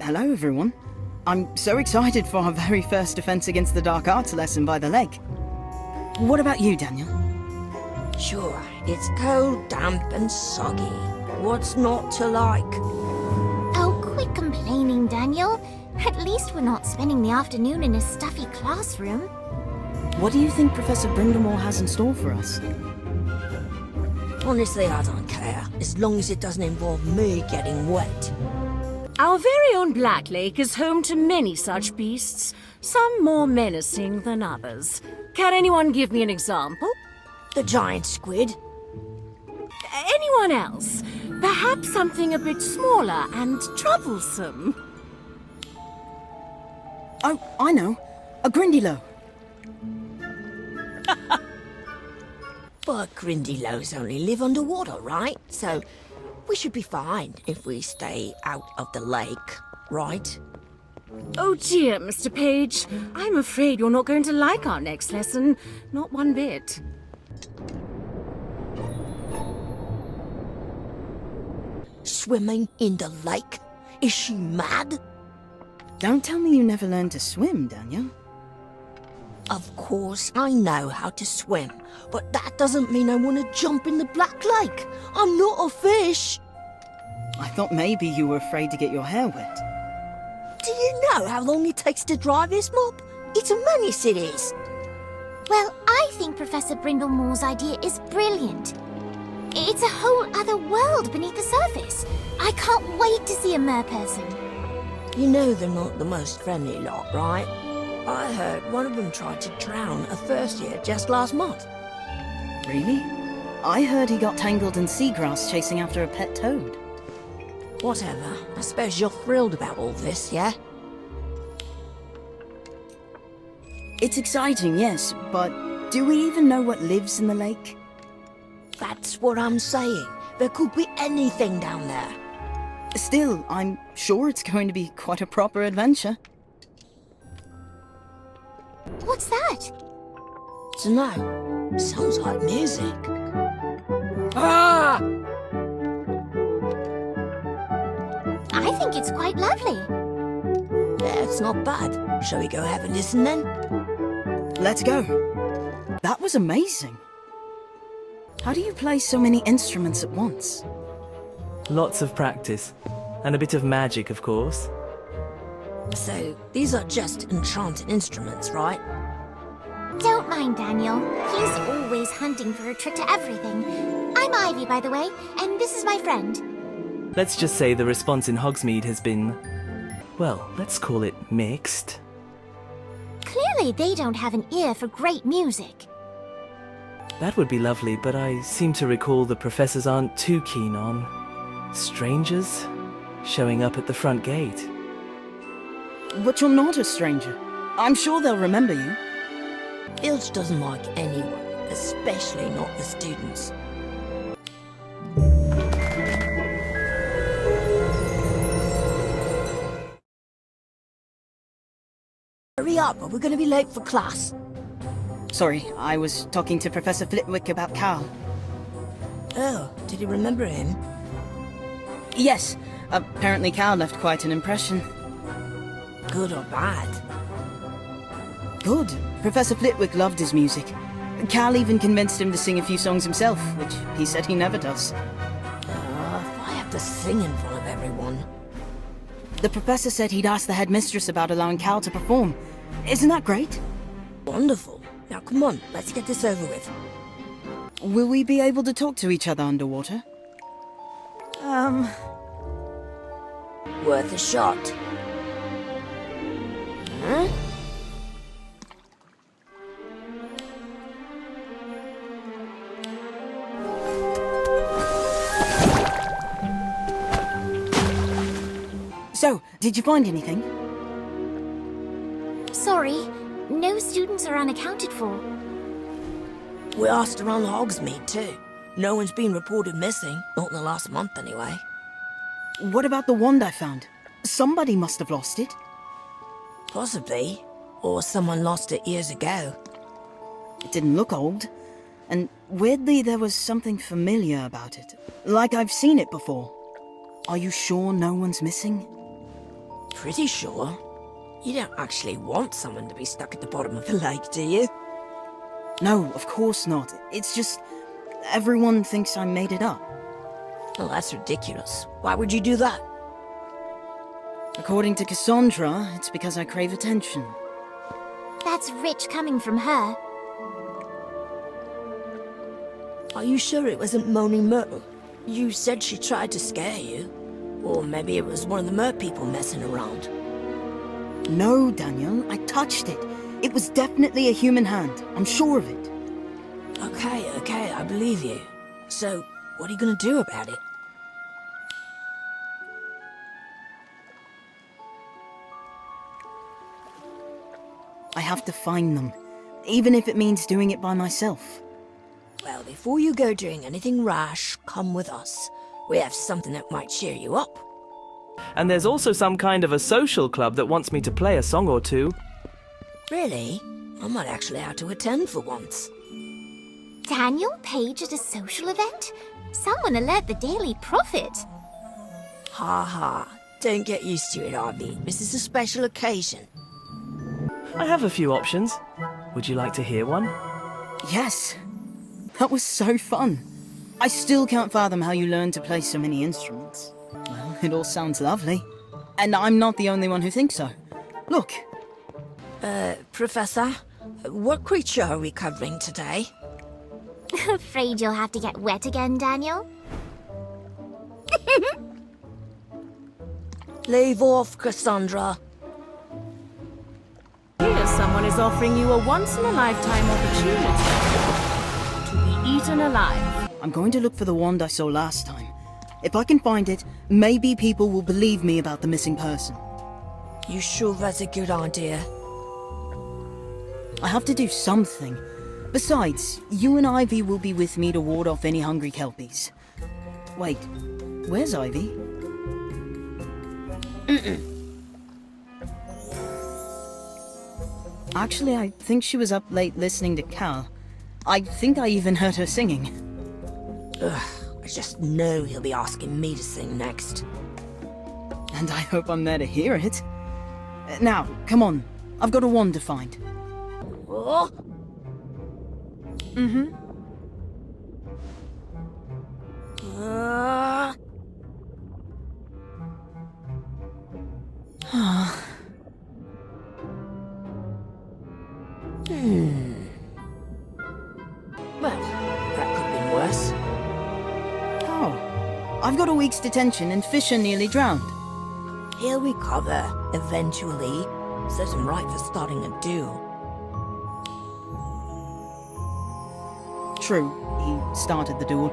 Hello, everyone. I'm so excited for our very first Defense Against the Dark Arts lesson by the lake. What about you, Daniel? Sure, it's cold, damp and soggy. What's not to like? Oh, quit complaining, Daniel. At least we're not spending the afternoon in a stuffy classroom. What do you think Professor Brindlemore has in store for us? Honestly, I don't care, as long as it doesn't involve me getting wet. Our very own Black Lake is home to many such beasts, some more menacing than others. Can anyone give me an example? The giant squid. Anyone else? Perhaps something a bit smaller and troublesome. Oh, I know. A Grindylow. But Grindylows only live underwater, right? So we should be fine if we stay out of the lake, right? Oh dear, Mr. Page. I'm afraid you're not going to like our next lesson. Not one bit. Swimming in the lake? Is she mad? Don't tell me you never learned to swim, Daniel. Of course, I know how to swim, but that doesn't mean I want to jump in the Black Lake. I'm not a fish. I thought maybe you were afraid to get your hair wet. Do you know how long it takes to dry this mop? It's a menace, it is. Well, I think Professor Brindlemore's idea is brilliant. It's a whole other world beneath the surface. I can't wait to see a merperson. You know they're not the most friendly lot, right? I heard one of them tried to drown a first year just last month. Really? I heard he got tangled in seagrass chasing after a pet toad. Whatever. I suppose you're thrilled about all this, yeah? It's exciting, yes, but do we even know what lives in the lake? That's what I'm saying. There could be anything down there. Still, I'm sure it's going to be quite a proper adventure. What's that? Dunno. Sounds like music. Ah! I think it's quite lovely. Yeah, it's not bad. Shall we go have a listen then? Let's go. That was amazing. How do you play so many instruments at once? Lots of practice. And a bit of magic, of course. So, these are just enchanted instruments, right? Don't mind Daniel. He's always hunting for a trick to everything. I'm Ivy, by the way, and this is my friend. Let's just say the response in Hogsmeade has been, well, let's call it mixed. Clearly they don't have an ear for great music. That would be lovely, but I seem to recall the professors aren't too keen on strangers showing up at the front gate. But you're not a stranger. I'm sure they'll remember you. Filch doesn't like anyone, especially not the students. Hurry up, or we're going to be late for class. Sorry, I was talking to Professor Flitwick about Cal. Oh, did you remember him? Yes, apparently Cal left quite an impression. Good or bad? Good. Professor Flitwick loved his music. Cal even convinced him to sing a few songs himself, which he said he never does. If I have to sing in front of everyone. The professor said he'd asked the headmistress about allowing Cal to perform. Isn't that great? Wonderful. Now come on, let's get this over with. Will we be able to talk to each other underwater? Worth a shot. Huh? So, did you find anything? Sorry, no students are unaccounted for. We asked around Hogsmeade too. No one's been reported missing, not in the last month anyway. What about the wand I found? Somebody must have lost it. Possibly. Or someone lost it years ago. It didn't look old. And weirdly, there was something familiar about it. Like I've seen it before. Are you sure no one's missing? pretty sure. You don't actually want someone to be stuck at the bottom of the lake, do you? No, of course not. It's just everyone thinks I made it up. Well, that's ridiculous. Why would you do that? According to Cassandra, it's because I crave attention. That's rich coming from her. Are you sure it wasn't Moaning Myrtle? You said she tried to scare you. Or maybe it was one of the mer people messing around. No, Daniel, I touched it. It was definitely a human hand. I'm sure of it. Okay, I believe you. So, what are you gonna do about it? I have to find them, even if it means doing it by myself. Well, before you go doing anything rash, come with us. We have something that might cheer you up. And there's also some kind of a social club that wants me to play a song or two. Really? I might actually have to attend for once. Daniel Page at a social event? Someone alert the Daily Prophet. Ha ha. Don't get used to it, Ivy. This is a special occasion. I have a few options. Would you like to hear one? Yes. That was so fun. I still can't fathom how you learned to play so many instruments. Well, it all sounds lovely. And I'm not the only one who thinks so. Look. Professor, what creature are we covering today? Afraid you'll have to get wet again, Daniel? Leave off, Cassandra. Here, someone is offering you a once-in-a-lifetime opportunity to be eaten alive. I'm going to look for the wand I saw last time. If I can find it, maybe people will believe me about the missing person. You sure that's a good idea? I have to do something. Besides, you and Ivy will be with me to ward off any hungry kelpies. Wait, where's Ivy? Actually, I think she was up late listening to Cal. I think I even heard her singing. Ugh, I just know he'll be asking me to sing next. And I hope I'm there to hear it. Now, come on. I've got a wand to find. Oh? Mm-hmm. Well, that could have been worse. Oh. I've got a week's detention and Fisher nearly drowned. He'll recover, eventually. Serves him right for starting a duel. True, he started the duel,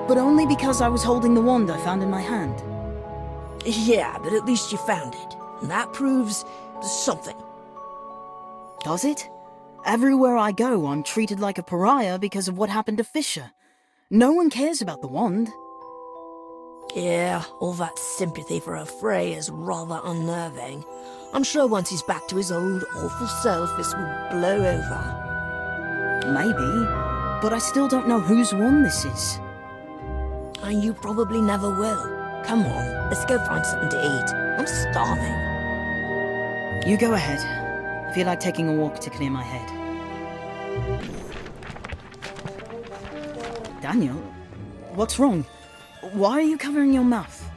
but only because I was holding the wand I found in my hand. Yeah, but at least you found it. And that proves something. Does it? Everywhere I go, I'm treated like a pariah because of what happened to Fisher. No one cares about the wand. Yeah, all that sympathy for a Frey is rather unnerving. I'm sure once he's back to his old awful self, this will blow over. Maybe, but I still don't know whose wand this is. And you probably never will. Come on, let's go find something to eat. I'm starving. You go ahead. I feel like taking a walk to clear my head. Daniel, what's wrong? Why are you covering your mouth?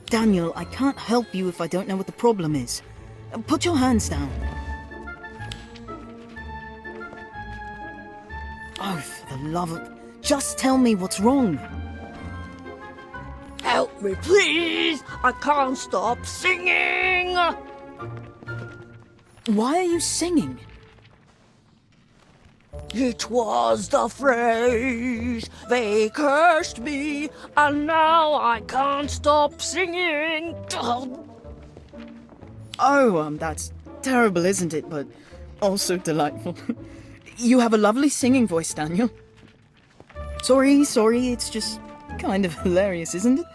Daniel, I can't help you if I don't know what the problem is. Put your hands down. Oh, for the love of... Just tell me what's wrong. Help me, please! I can't stop singing! Why are you singing? It was the phrase, they cursed me, and now I can't stop singing. Oh, that's terrible, isn't it? But also delightful. You have a lovely singing voice, Daniel. Sorry, it's just kind of hilarious, isn't it?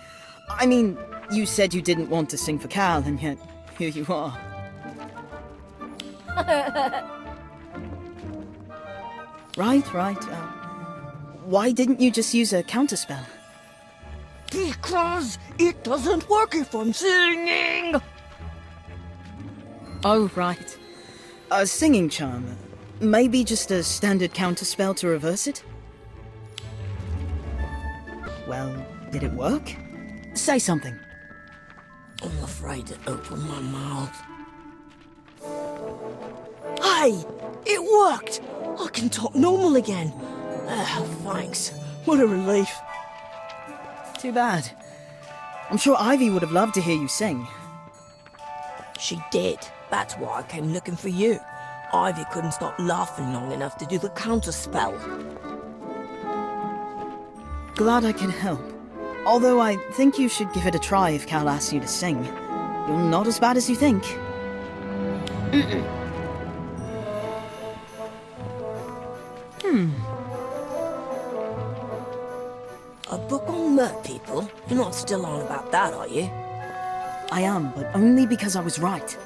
I mean, you said you didn't want to sing for Cal, and yet here you are. Right. Why didn't you just use a counterspell? Because it doesn't work if I'm singing! Oh, right. A singing charm. Maybe just a standard counterspell to reverse it? Well, did it work? Say something. I'm afraid to open my mouth. Hey! It worked! I can talk normal again. Thanks. What a relief. Too bad. I'm sure Ivy would have loved to hear you sing. She did. That's why I came looking for you. Ivy couldn't stop laughing long enough to do the counterspell. Glad I can help. Although I think you should give it a try if Cal asks you to sing. You're not as bad as you think. A book on mer people? You're not still on about that, are you? I am, but only because I was right.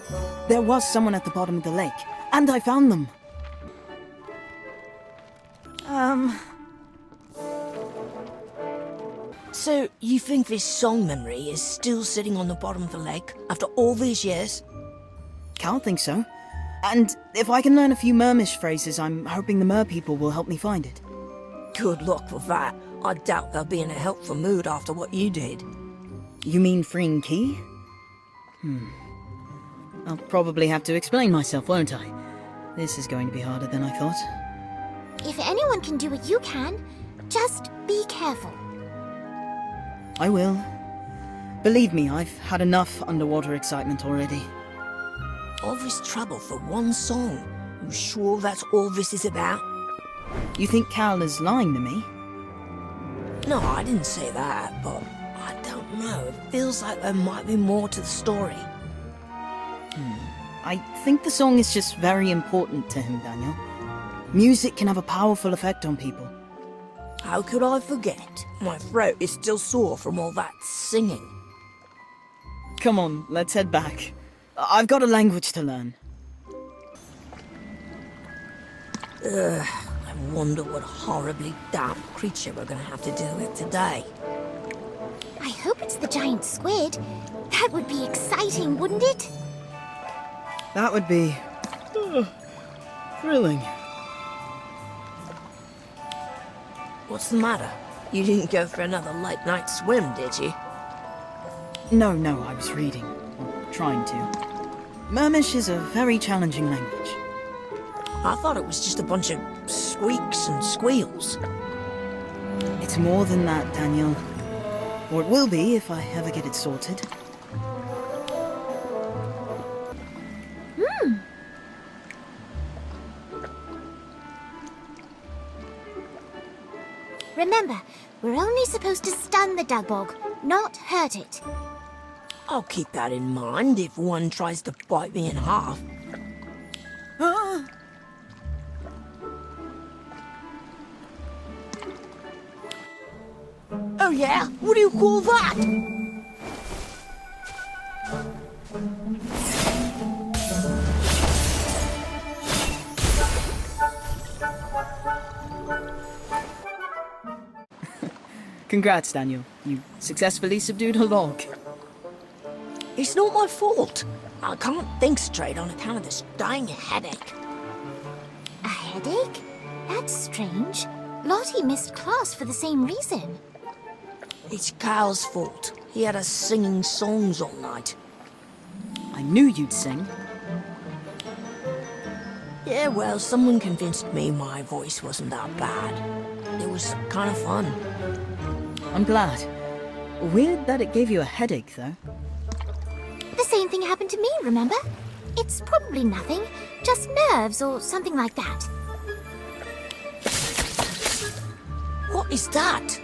There was someone at the bottom of the lake, and I found them. So, you think this song memory is still sitting on the bottom of the lake after all these years? Cal thinks so. And if I can learn a few Mermish phrases, I'm hoping the mer people will help me find it. Good luck with that. I doubt they'll be in a helpful mood after what you did. You mean freeing Key? I'll probably have to explain myself, won't I? This is going to be harder than I thought. If anyone can do what you can, just be careful. I will. Believe me, I've had enough underwater excitement already. All this trouble for one song. You sure that's all this is about? You think Cal is lying to me? No, I didn't say that, but I don't know. It feels like there might be more to the story. I think the song is just very important to him, Daniel. Music can have a powerful effect on people. How could I forget? My throat is still sore from all that singing. Come on, let's head back. I've got a language to learn. I wonder what horribly damp creature we're gonna have to deal with today. I hope it's the giant squid. That would be exciting, wouldn't it? That would be... thrilling. What's the matter? You didn't go for another late night swim, did you? No, I was reading. Or trying to. Mermish is a very challenging language. I thought it was just a bunch of squeaks and squeals. It's more than that, Daniel. Or it will be if I ever get it sorted. Remember, we're only supposed to stun the dugbog, not hurt it. I'll keep that in mind if one tries to bite me in half. Oh yeah? What do you call that? Congrats, Daniel. You successfully subdued a log. It's not my fault. I can't think straight on account of this dang headache. A headache? That's strange. Lottie missed class for the same reason. It's Cal's fault. He had us singing songs all night. I knew you'd sing. Yeah, well, someone convinced me my voice wasn't that bad. It was kind of fun. I'm glad. Weird that it gave you a headache, though. The same thing happened to me, remember? It's probably nothing, just nerves or something like that. What is that?